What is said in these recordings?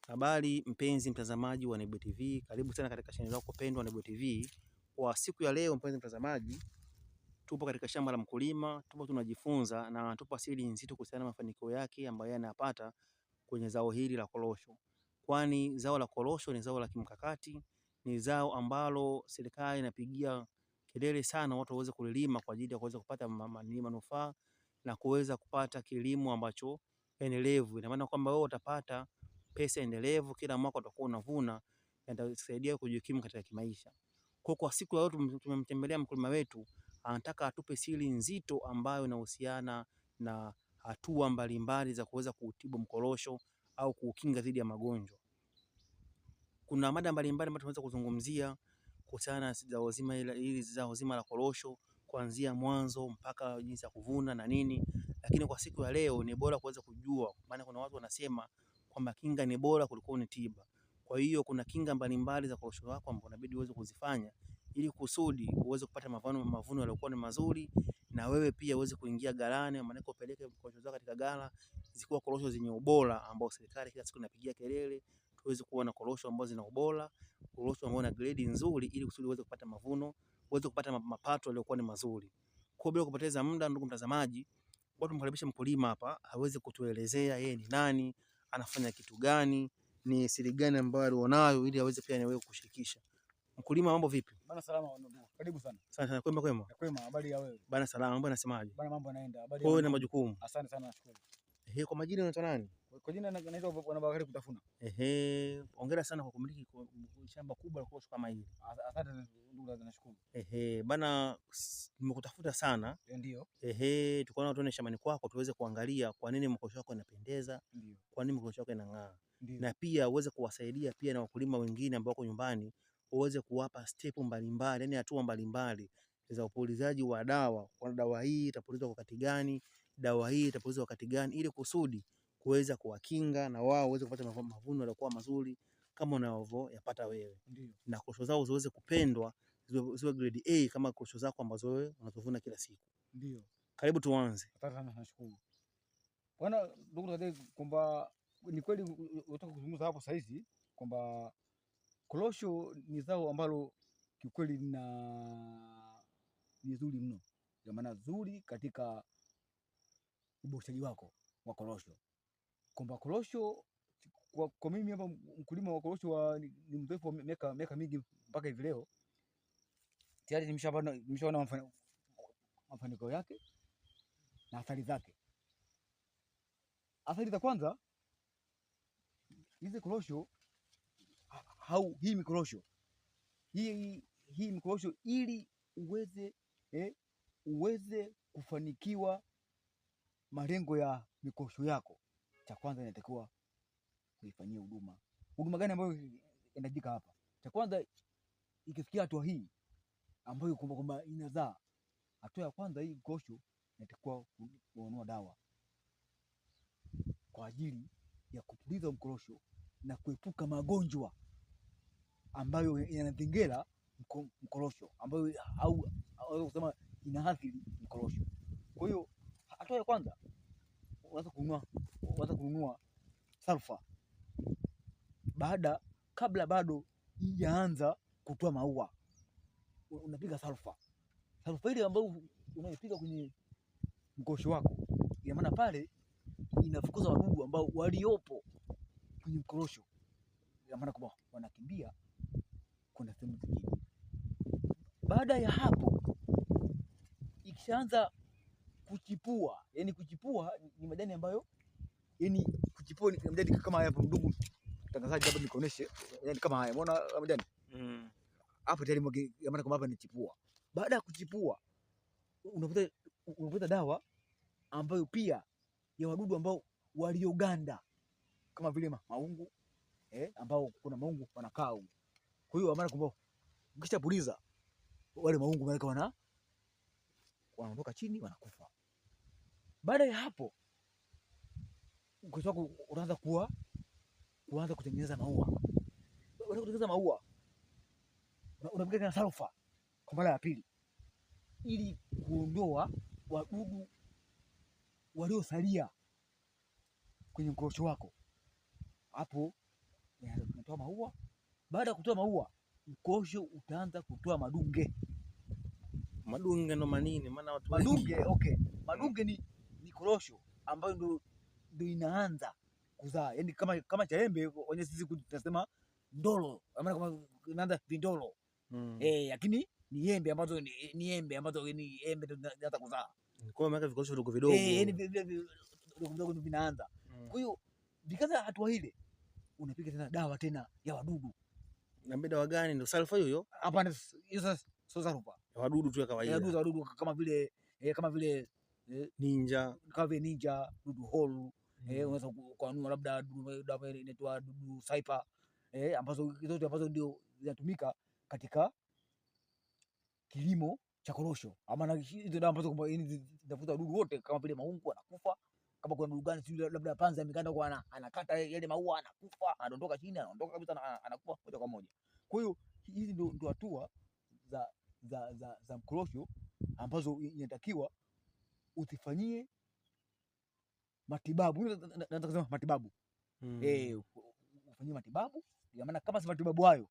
Habari mpenzi mtazamaji wa Nebuye TV, karibu sana katika channel yako pendwa Nebuye TV. Kwa siku ya leo mpenzi mtazamaji, tupo katika shamba la mkulima, tupo tunajifunza na tupo siri nzito kuhusiana na mafanikio yake ambayo yanapata kwenye zao hili la korosho. Kwani zao la korosho ni zao la kimkakati, ni zao ambalo serikali inapigia kelele sana watu waweze kulilima kwa ajili ya kuweza kupata manufaa na kuweza kupata kilimo ambacho endelevu. Ina maana kwamba wewe utapata pesa endelevu, kila mwaka utakuwa unavuna na itakusaidia kujikimu katika kimaisha. Kwa siku ya leo tumemtembelea mkulima wetu, anataka atupe siri nzito ambayo inahusiana na hatua mbalimbali za kuweza kuutibu mkorosho au kuukinga dhidi ya magonjwa. Kuna mada mbalimbali ambazo tunaweza kuzungumzia kuhusiana na zao zima la korosho kuanzia mwanzo mpaka jinsi ya kuvuna na nini, lakini kwa siku ya leo ni bora kuweza kujua, maana kuna watu wanasema kwamba kinga ni bora kuliko ni tiba. Kwa hiyo kuna kinga mbalimbali za korosho wako ambazo inabidi uweze kuzifanya ili kusudi uweze kupata mavuno yaliokuwa ni mazuri, na wewe pia uweze kuingia ghalani, maana upeleke korosho zako katika ghala zikuwa korosho zenye ubora ambao serikali kila siku inapigia kelele tuweze kuwa na korosho ambazo zina ubora, korosho ambazo na grade nzuri, ili kusudi uweze kupata mavuno, uweze kupata mapato yaliokuwa ni mazuri. Kwa bila kupoteza muda, ndugu mtazamaji, watu mkaribisha mkulima hapa aweze kutuelezea yeye ni nani, anafanya kitu gani, ni siri gani ambayo alionayo, ili aweze pia nawe kushirikisha. Mkulima, mambo vipi? Bana, salama ndugu. Karibu sana. Sana kwema kwema. Kwema, habari ya wewe? Bana salama, mambo yanasemaje? Bana, mambo yanaenda. Habari ya wewe na majukumu? Asante sana, nashukuru. Kwa majina unaitwa nani? Kwa jina naitwa Bwana Bakari Kutafuna. Hongera sana kwa kumiliki shamba kubwa la korosho kama hili. Asante ndugu, nashukuru. Bana, nimekutafuta sana. Ndio. Tukaona tuone shambani kwako tuweze kuangalia kwa nini korosho yako inapendeza, kwa nini korosho yako inang'aa. Na pia uweze kuwasaidia pia na wakulima wengine ambao wako nyumbani, uweze kuwapa step mbalimbali, yani hatua mbalimbali za upulizaji wa dawa. Kwa dawa hii itapulizwa wakati gani, dawa hii itapulizwa wakati gani, ili kusudi kuweza kuwakinga na wao waweze kupata mavuno yaliokuwa mazuri kama unavyoyapata wewe. Na korosho zao ziweze kupendwa, ziwe grade A kama korosho zako ambazo wewe unazovuna kila siku. Ndio. Karibu tuanze. Asante sana, nashukuru. Bwana ndugu, kwamba ni kweli unataka kuzungumza hapo sasa hizi kwamba korosho ni zao ambalo kiukweli ni zuri mno. Kwa maana zuri katika uboreshaji wako wa korosho. Kwamba korosho kwa mimi hapa mkulima wa korosho ni mrefu wa miaka mingi mpaka hivi leo tayari nimeshaona mafanikio yake na athari zake. Athari za kwanza, hizi korosho hii mikorosho hii mikorosho ili uweze kufanikiwa malengo ya mikorosho yako, cha kwanza inatakiwa kuifanyia huduma. Huduma gani ambayo inajika hapa? Cha kwanza, ikifikia hatua hii ambayo kwamba inazaa, hatua ya kwanza, hii korosho inatakiwa kununua dawa kwa ajili ya kupuliza mkorosho na kuepuka magonjwa ambayo yanadhingela mkorosho, ambayo au kusema inaathiri mkorosho. Kwa hiyo hatua ya kwanza uanze kununua sulfa kabla bado ijaanza kutoa maua, unapiga sulfa ile ambayo unaipiga kwenye mkorosho wako, ina maana pale inafukuza wadudu ambao waliopo kwenye mkorosho, ina maana kwamba wanakimbia kwenda sehemu zingine. Baada ya hapo, ikishaanza kuchipua, yani kuchipua ni majani ambayo, yani kuchipua ni majani kama haya hapo. Ndugu mtangazaji, labda nikuoneshe, yani kama haya, umeona majani hapo tayari, maana kwamba hapa ni chipua. Baada ya kuchipua, unavuta dawa ambayo pia ya wadudu ambao walioganda kama vile maungu, ambao kuna maungu wanakaa huko. Kwa hiyo maana kwamba ukishapuliza wale maungu maana wanaondoka chini, wanakufa. Baada ya hapo, mkorosho wako unaanza kuanza kutengeneza maua. Baada kutengeneza maua, unapiga tena sulfa kwa mara ya pili ili kuondoa wadudu waliosalia kwenye mkorosho wako. Hapo utatoa maua. Baada ya kutoa maua, mkorosho utaanza kutoa madunge. Madunge ndo manini? Maana watu madunge okay. Madunge ni korosho ambayo ndio inaanza kuzaa, yaani kama cha embe wenye sisi tunasema ndolo, maana kama inaanza vindolo lakini ni embe ambazo ni embe ndio inaanza kuzaa. Kwa hiyo maana vikorosho vidogo vidogo yaani vidogo vidogo vinaanza. Kwa hiyo vikaza hatua ile, unapiga tena dawa tena ya wadudu. Na dawa gani? Ndio sulfa hiyo? Hapana, hiyo sio sulfa. Wadudu tu ya kawaida. Wadudu kama vile ninja, dudu hole, unaweza kununua labda dawa inaitwa dudu saipa, ambazo zote ambazo ndio zinatumika katika kilimo cha korosho. Ama hizo dawa ambazo zinafuta wadudu wote, kama vile maungu anakufa, kama kuna dudu gani sio labda panza mikanda kwa anakata yale maua anakufa, anadondoka chini, anaondoka kabisa, anakufa moja kwa moja. Kwa hiyo hizi ndio hatua za mkorosho ambazo inatakiwa usifanyie matibabu. Nataka kusema matibabu. Ufanyie matibabu, kwa maana kama si matibabu hayo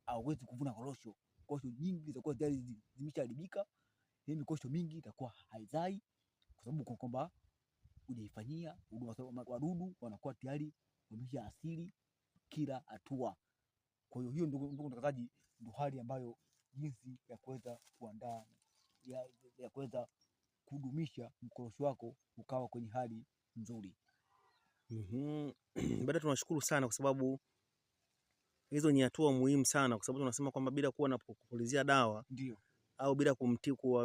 hauwezi kuvuna korosho. Korosho nyingi zitakuwa tayari zimeshaharibika. Hii korosho mingi itakuwa haizai kwa sababu kwamba hujaifanyia huduma. Wadudu wanakuwa tayari wameshaathiri kila hatua. Kwa hiyo hiyo ndugu mtangazaji, ndio hali ambayo jinsi ya kuweza kuandaa ya kuweza kudumisha mkorosho wako ukawa kwenye hali nzuri. Baada tunashukuru sana kwa sababu hizo ni hatua muhimu sana, kwa sababu tunasema kwamba bila kuwa na kupulizia dawa ndio au bila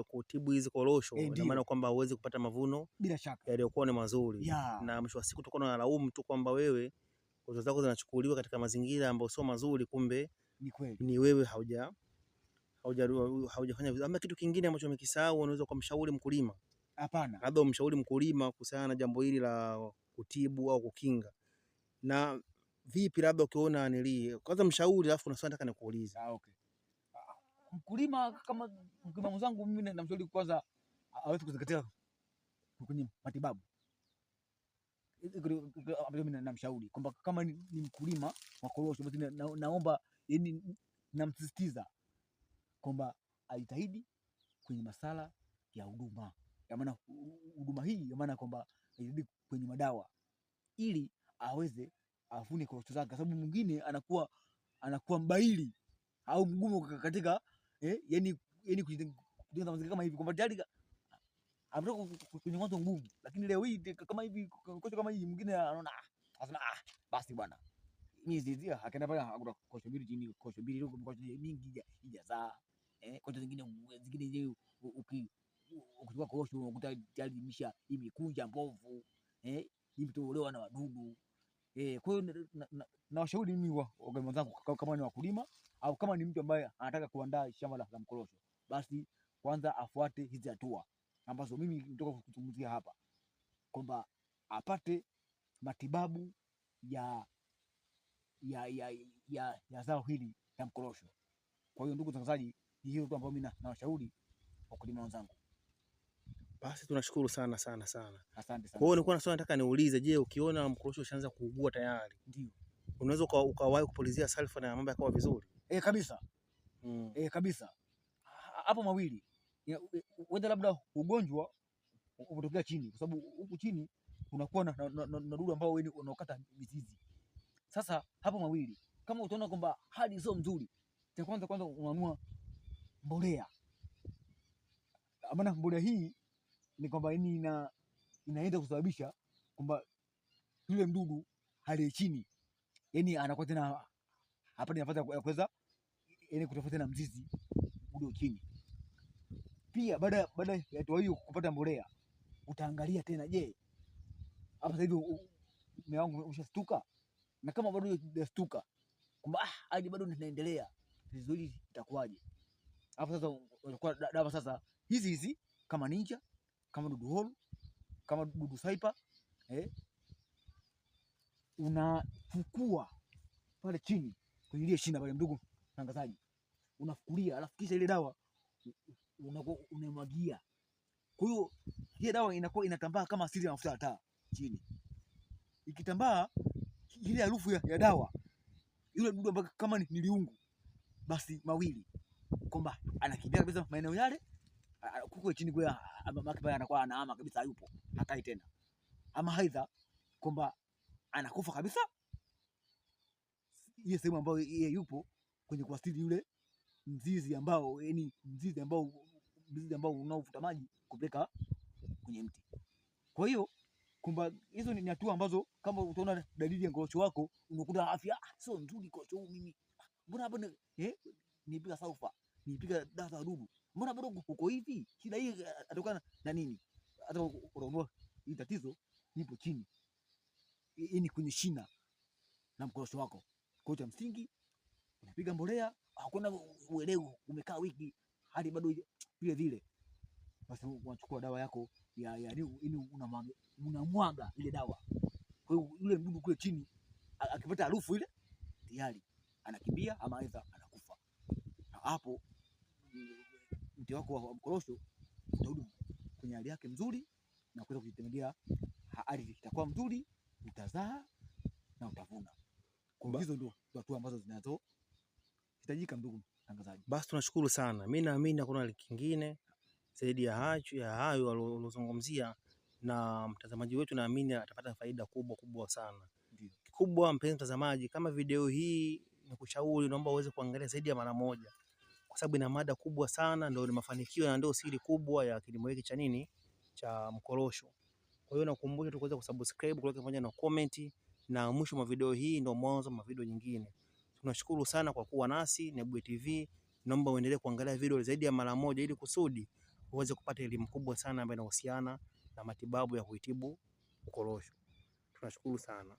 kutibu hizi korosho, ina maana kwamba huwezi kupata mavuno bila shaka yaliyokuwa ni mazuri. Na mwisho wa siku tutakuwa tunalaumu tu kwamba wewe korosho zako zinachukuliwa katika mazingira ambayo sio mazuri, kumbe ni kweli ni wewe haujafanya vizuri. Ama kitu kingine ambacho umekisahau, unaweza kumshauri mkulima. Hapana, labda umshauri mkulima kuhusiana na jambo hili la kutibu au kukinga. Na vipi, labda ukiona nili kwanza mshauri, alafu na swali nataka nikuulize. Okay. Mkulima kama mkulima mwenzangu, mimi namshauri kwanza aweze kuzingatia kwenye matibabu. Mimi namshauri kwamba kama ni mkulima wa korosho, basi naomba, yani namsisitiza kwamba ajitahidi kwenye masala ya huduma. Ya maana huduma hii, ya maana kwamba ajitahidi kwenye madawa ili aweze afune korosho zake, sababu mwingine anakuwa mbaili au mgumu katika yani kujenga mazingira kama hivi, kwamba tayari ametoka kwenye mwanzo ngumu, lakini leo hii kama hivi korosho kama hii, mwingine anaona anasema basi bwana, mimi zizia akaenda pale akakula korosho mbili chini, korosho mbili huko, korosho mingi hijazaa, korosho zingine je, ukichukua korosho unakuta tayari imekunja mbovu, imetolewa na wadudu. Kwa hiyo na washauri mimi wa wenzangu, kama ni wakulima au kama ni mtu ambaye anataka kuandaa shamba la mkorosho, basi kwanza afuate hizi hatua ambazo mimi nitoka kuzungumzia hapa, kwamba apate matibabu ya zao hili la mkorosho. Kwa hiyo ndugu watangazaji, hiyo ndio ambayo mimi nawashauri wakulima wenzangu. Basi tunashukuru sana. Asante sana. Kwa hiyo nilikuwa na swali nataka niulize, je, ukiona mkorosho ushaanza kuugua tayari, ndio unaweza ukawahi kupulizia sulfa na mambo yakawa vizuri? Kabisa. Kabisa. Hapo mawili, wenda labda ugonjwa umetokea chini, kwa sababu huku chini unakuwa na dudu ambao wewe unaokata mizizi. Sasa hapo mawili, kama utaona kwamba hali sio nzuri, cha kwanza unanunua mbolea. Maana mbolea hii ni kwamba inaenda kusababisha kwamba yule mdudu hali chini, yani anakuwa tena hapa nafasi ya kuweza kutafuta tena mzizi ule chini. Pia baada ya hatua hiyo kupata mbolea, utaangalia tena, je, hapa sasa hivi mmea wangu ushastuka? Na kama bado hujastuka kwamba hadi bado ninaendelea, tatizo hili itakuwaje? Hapo sasa unachukua dawa sasa hizi kama ninja, kama dudu hole, kama dudu saipa, unafukua pale chini kwenye ile shina pale, ndugu mtangazaji, unafukulia, alafu kisha ile dawa unamwagia. Kwa hiyo ile dawa inakuwa inatambaa kama asili ya mafuta ya taa chini. Ikitambaa, ile harufu ya dawa yule mdudu ambaye kama ni liungu basi mawili, kwamba anakimbia kabisa maeneo yale kuko chini kwa pale anakuwa anaama kabisa, hayupo, hakai tena, ama aidha kwamba anakufa kabisa ile sehemu ambayo yeye yupo kwenye kuasili yule mzizi ambao, yani mzizi ambao unaovuta maji kupeleka kwenye mti. Kwa hiyo kwamba hizo ni hatua ambazo kama utaona dalili ya korosho wako unakuta afya sio nzuri, korosho huu mimi mbona hapa nipiga sulfa, nipiga dawa za wadudu, mbona bado uko hivi? Shida hii atokana na nini? Hata unaona hii tatizo lipo chini, ni kwenye shina na mkorosho wako. Kwa cha msingi unapiga mbolea, hakuna uelewa, umekaa wiki hadi bado vile vile, basi unachukua dawa yako ya unamwaga ile dawa. Kwa hiyo yule mdudu kule chini akipata harufu ile tayari anakimbia ama aidha anakufa. Na hapo mti wako wa mkorosho utarudi kwenye hali yake nzuri na kuweza kujitengenezea ardhi, itakuwa mzuri, utazaa na utavuna. Kwa hizo ndio hatua ambazo zinazohitajika, ndugu mtangazaji. Basi tunashukuru sana. Mimi naamini hakuna kingine zaidi ya hayo alozungumzia, na mtazamaji wetu naamini atapata faida kubwa sana. Kikubwa mpenzi mtazamaji, kama video hii nikushauri, naomba uweze kuangalia zaidi ya mara moja, kwa sababu ina mada kubwa sana, ndio ni mafanikio na ndio siri kubwa ya kilimo hiki cha nini, cha mkorosho. Kwa hiyo nakukumbusha tu kuweza kusubscribe, kulike pamoja na comment, na mwisho wa video hii ndio mwanzo wa video nyingine. Tunashukuru sana kwa kuwa nasi Nebuye TV. Naomba uendelee kuangalia video zaidi ya mara moja ili kusudi uweze kupata elimu kubwa sana ambayo inahusiana na matibabu ya kuitibu mkorosho. Tunashukuru sana.